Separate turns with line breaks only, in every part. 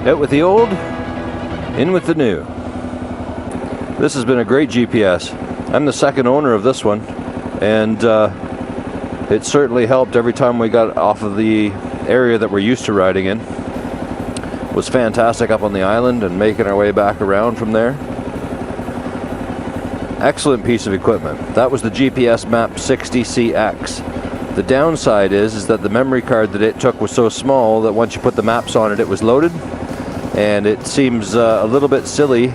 Out with the old, in with the new. This has been a great GPS. I'm the second owner of this one, and it certainly helped every time we got off of the area that we're used to riding in. It was fantastic up on the island and making our way back around from there. Excellent piece of equipment. That was the GPS Map 60CX. The downside is that the memory card that it took was so small that once you put the maps on it, it was loaded. And it seems a little bit silly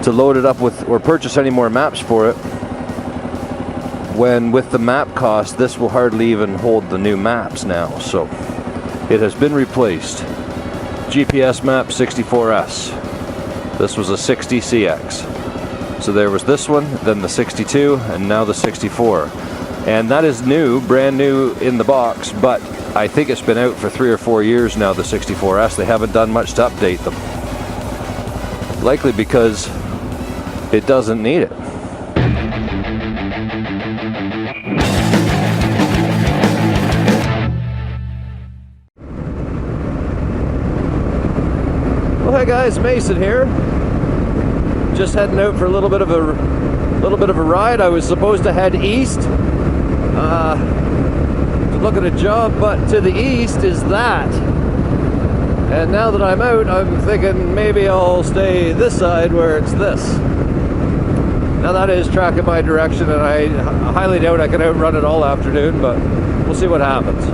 to load it up with or purchase any more maps for it, when with the map cost, this will hardly even hold the new maps now. So it has been replaced. GPS Map 64S. This was a 60CX. So there was this one, then the 62, and now the 64. And that is new, brand new in the box, but I think it's been out for 3 or 4 years now, the 64S. They haven't done much to update them. Likely because it doesn't need it. Well, hey guys, Mason here. Just heading out for a little bit of a ride. I was supposed to head east to look at a job, but to the east is that. And now that I'm out, I'm thinking maybe I'll stay this side where it's this. Now that is tracking my direction, and I highly doubt I can outrun it all afternoon, but we'll see what happens.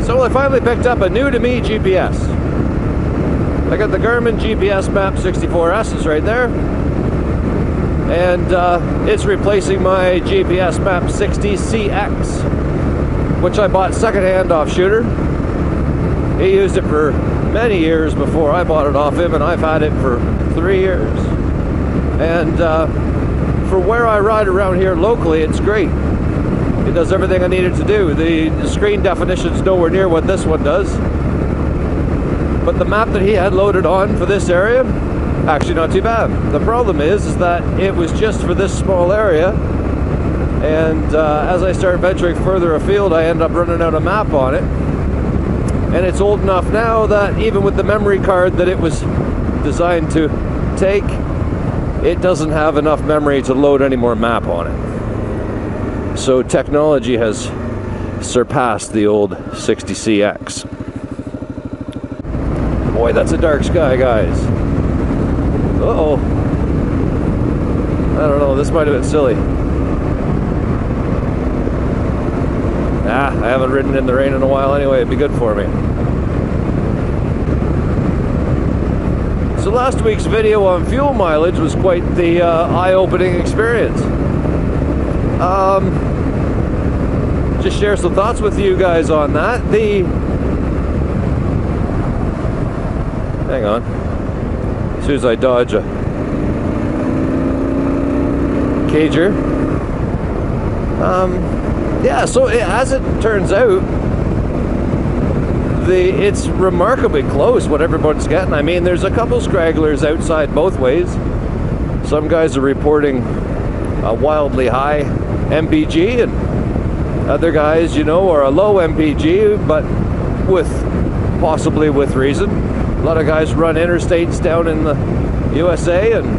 So I finally picked up a new to me GPS. I got the Garmin GPS Map 64S, it's right there. And it's replacing my GPS Map 60CX, which I bought secondhand off Shooter. He used it for many years before I bought it off him, and I've had it for 3 years. And for where I ride around here locally, it's great. It does everything I need it to do. The screen definition's nowhere near what this one does. But the map that he had loaded on for this area, actually not too bad. The problem is that it was just for this small area, and as I start venturing further afield, I end up running out of map on it. And it's old enough now that even with the memory card that it was designed to take, it doesn't have enough memory to load any more map on it. So technology has surpassed the old 60CX. Boy, that's a dark sky, guys. Uh-oh. I don't know, this might have been silly. I haven't ridden in the rain in a while anyway, it'd be good for me. So last week's video on fuel mileage was quite the eye-opening experience. Just share some thoughts with you guys on that. Hang on. As soon as I dodge a cager. Yeah, so as it turns out, it's remarkably close what everyone's getting. I mean, there's a couple scragglers outside both ways. Some guys are reporting a wildly high MPG, and other guys, you know, are a low MPG, but possibly with reason. A lot of guys run interstates down in the USA and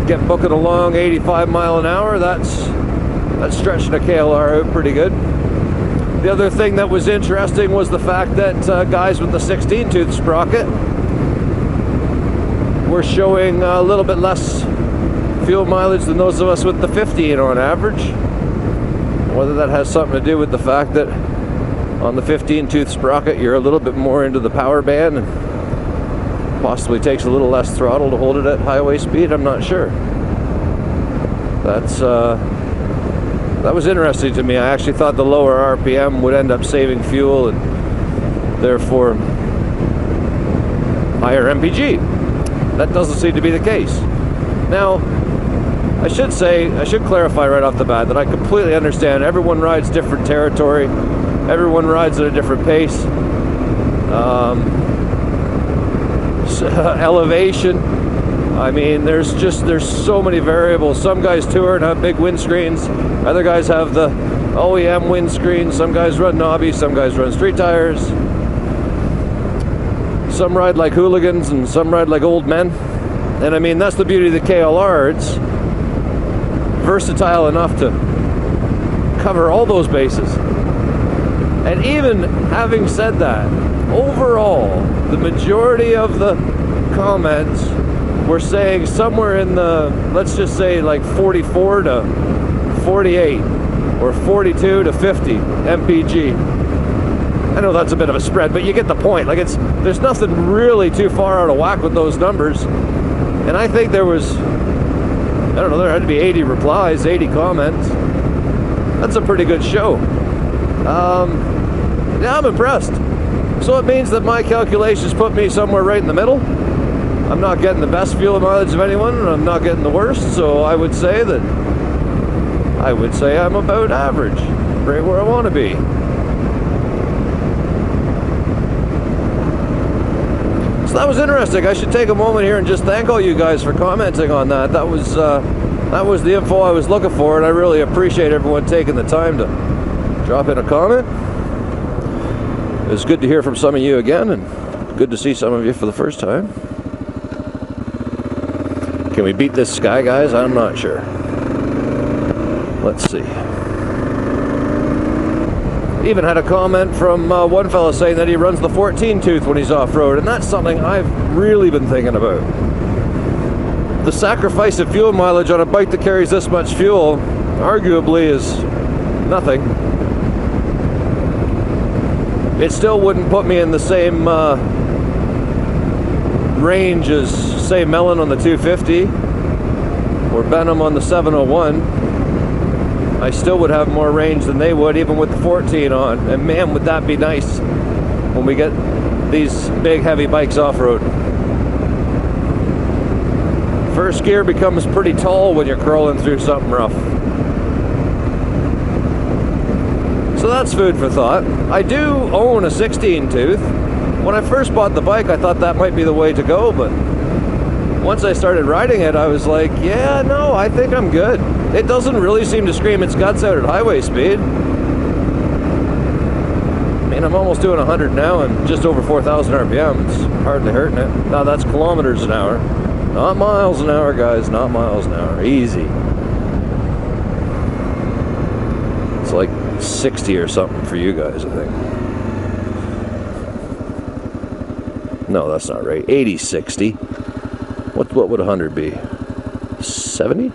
get booking along 85 mile an hour. That's stretching a KLR out pretty good. The other thing that was interesting was the fact that guys with the 16-tooth sprocket were showing a little bit less fuel mileage than those of us with the 15 on average. Whether that has something to do with the fact that on the 15-tooth sprocket you're a little bit more into the power band and possibly takes a little less throttle to hold it at highway speed, I'm not sure. That was interesting to me. I actually thought the lower RPM would end up saving fuel and therefore higher MPG. That doesn't seem to be the case. Now, I should clarify right off the bat that I completely understand everyone rides different territory, everyone rides at a different pace, elevation. I mean, there's so many variables. Some guys tour and have big windscreens, other guys have the OEM windscreen, some guys run knobby, some guys run street tires. Some ride like hooligans and some ride like old men. And I mean, that's the beauty of the KLR. It's versatile enough to cover all those bases. And even having said that, overall, the majority of the comments were saying somewhere in the, let's just say like 44 to 48 or 42 to 50 MPG. I know that's a bit of a spread, but you get the point. Like, there's nothing really too far out of whack with those numbers. And I think there was, I don't know, there had to be 80 replies, 80 comments. That's a pretty good show. Yeah, I'm impressed. So it means that my calculations put me somewhere right in the middle. I'm not getting the best fuel mileage of anyone, and I'm not getting the worst. So I would say I'm about average, right where I want to be. So that was interesting. I should take a moment here and just thank all you guys for commenting on that. That was the info I was looking for, and I really appreciate everyone taking the time to drop in a comment. It was good to hear from some of you again, and good to see some of you for the first time. Can we beat this sky, guys? I'm not sure. Let's see. Even had a comment from one fella saying that he runs the 14 tooth when he's off-road, and that's something I've really been thinking about. The sacrifice of fuel mileage on a bike that carries this much fuel arguably is nothing. It still wouldn't put me in the same range as, say, Mellon on the 250 or Benham on the 701. I still would have more range than they would, even with the 14 on. And man, would that be nice when we get these big, heavy bikes off-road. First gear becomes pretty tall when you're crawling through something rough. So that's food for thought. I do own a 16 tooth. When I first bought the bike, I thought that might be the way to go, but once I started riding it, I was like, yeah, no, I think I'm good. It doesn't really seem to scream its guts out at highway speed. I mean, I'm almost doing 100 now and just over 4,000 RPM. It's hardly hurting it. Now that's kilometers an hour. Not miles an hour, guys, not miles an hour. Easy. It's like 60 or something for you guys, I think. No, that's not right. 80, 60. What would 100 be? 70?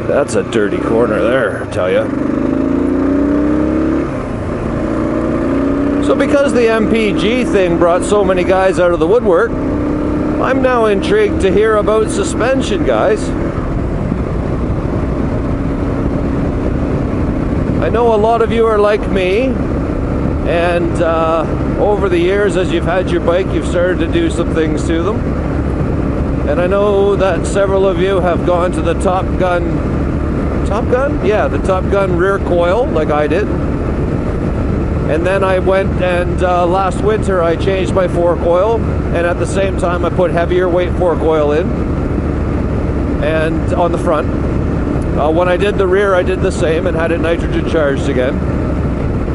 That's a dirty corner there, I tell ya. So because the MPG thing brought so many guys out of the woodwork, I'm now intrigued to hear about suspension, guys. I know a lot of you are like me, and over the years, as you've had your bike, you've started to do some things to them. And I know that several of you have gone to the Top Gun? Yeah, the Top Gun rear coil, like I did. And then I went and last winter I changed my fork oil, and at the same time I put heavier weight fork oil in, and on the front. When I did the rear, I did the same and had it nitrogen charged again.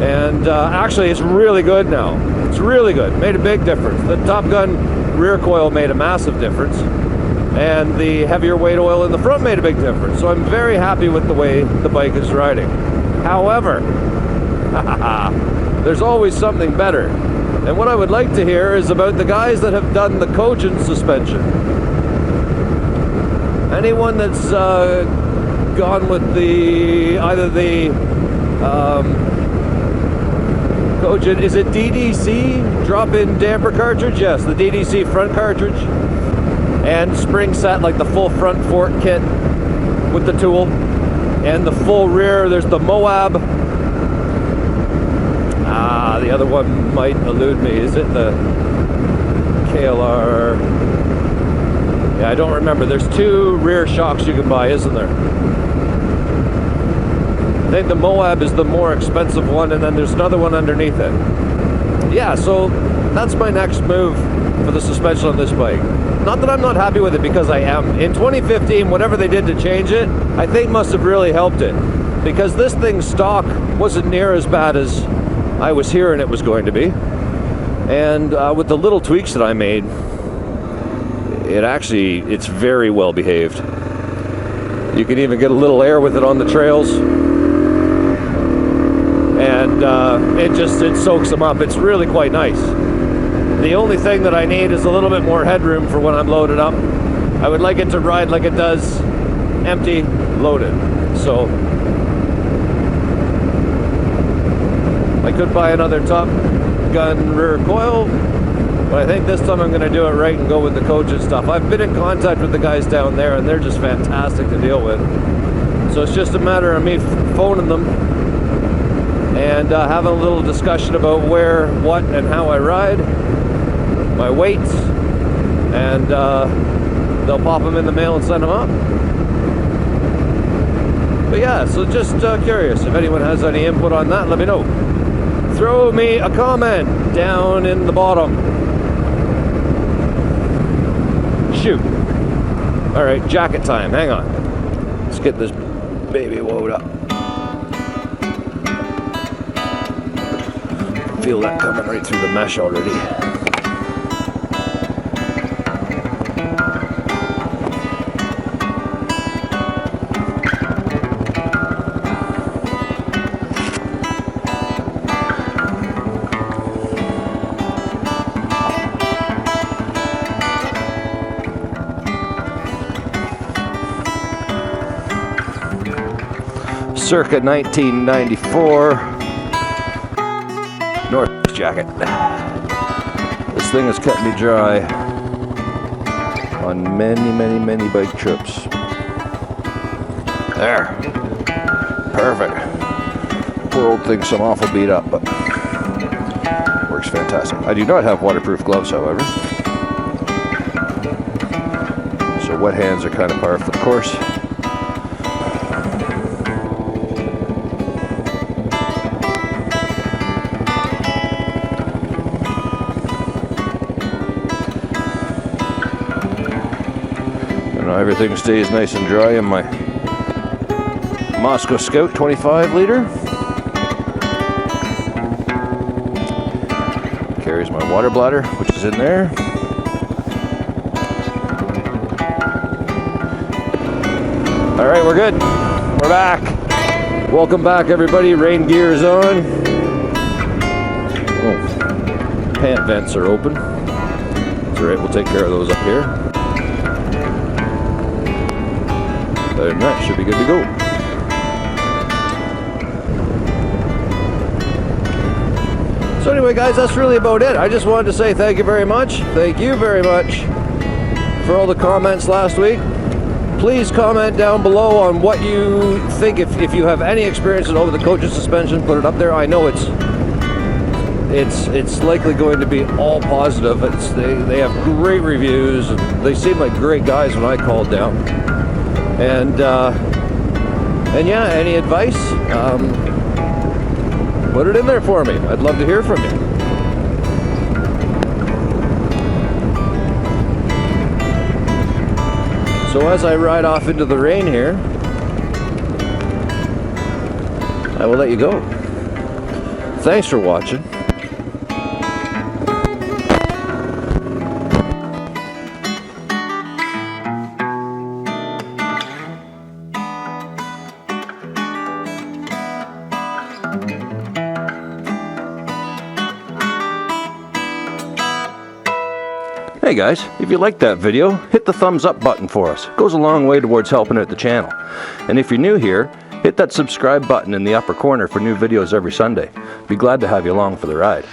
And actually, it's really good now. It's really good. Made a big difference. The Top Gun rear coil made a massive difference, and the heavier weight oil in the front made a big difference. So I'm very happy with the way the bike is riding. However, there's always something better. And what I would like to hear is about the guys that have done the Cogent suspension. Anyone that's gone with either the Cogent, is it DDC drop-in damper cartridge? Yes, the DDC front cartridge and spring set, like the full front fork kit with the tool, and the full rear. There's the Moab. The other one might elude me. Is it the KLR? Yeah, I don't remember. There's two rear shocks you can buy, isn't there? I think the Moab is the more expensive one, and then there's another one underneath it. Yeah, so that's my next move for the suspension on this bike. Not that I'm not happy with it, because I am. In 2015, whatever they did to change it, I think must have really helped it, because this thing stock wasn't near as bad as I was hearing it was going to be. And with the little tweaks that I made, it's very well behaved. You can even get a little air with it on the trails, and it soaks them up. It's really quite nice. The only thing that I need is a little bit more headroom for when I'm loaded up. I would like it to ride like it does empty, loaded. So I could buy another Top Gun rear coil, but I think this time I'm going to do it right and go with the coach and stuff. I've been in contact with the guys down there, and they're just fantastic to deal with. So it's just a matter of me phoning them and having a little discussion about where, what, and how I ride, my weights, and they'll pop them in the mail and send them up. But yeah, so just curious. If anyone has any input on that, let me know. Throw me a comment down in the bottom. Shoot. All right, jacket time. Hang on. Let's get this baby wound up. Feel that coming right through the mesh already. Circa 1994 North jacket. This thing has kept me dry on many bike trips. There. Perfect. Poor old thing's some awful beat up, but works fantastic. I do not have waterproof gloves, however. So wet hands are kind of par for the course. Everything stays nice and dry in my Moscow Scout 25 liter. Carries my water bladder, which is in there. All right, we're good. We're back. Welcome back, everybody. Rain gear is on. Oh, pant vents are open. That's all right, we'll take care of those up here. Other than that, should be good to go. So anyway, guys, that's really about it. I just wanted to say thank you very much. Thank you very much for all the comments last week. Please comment down below on what you think. If you have any experiences over the coach's suspension, put it up there. I know it's likely going to be all positive. They have great reviews, and they seem like great guys when I called down. And yeah, any advice, put it in there for me. I'd love to hear from you. So as I ride off into the rain here, I will let you go. Thanks for watching. Hey guys, if you liked that video, hit the thumbs up button for us. It goes a long way towards helping out the channel. And if you're new here, hit that subscribe button in the upper corner for new videos every Sunday. Be glad to have you along for the ride.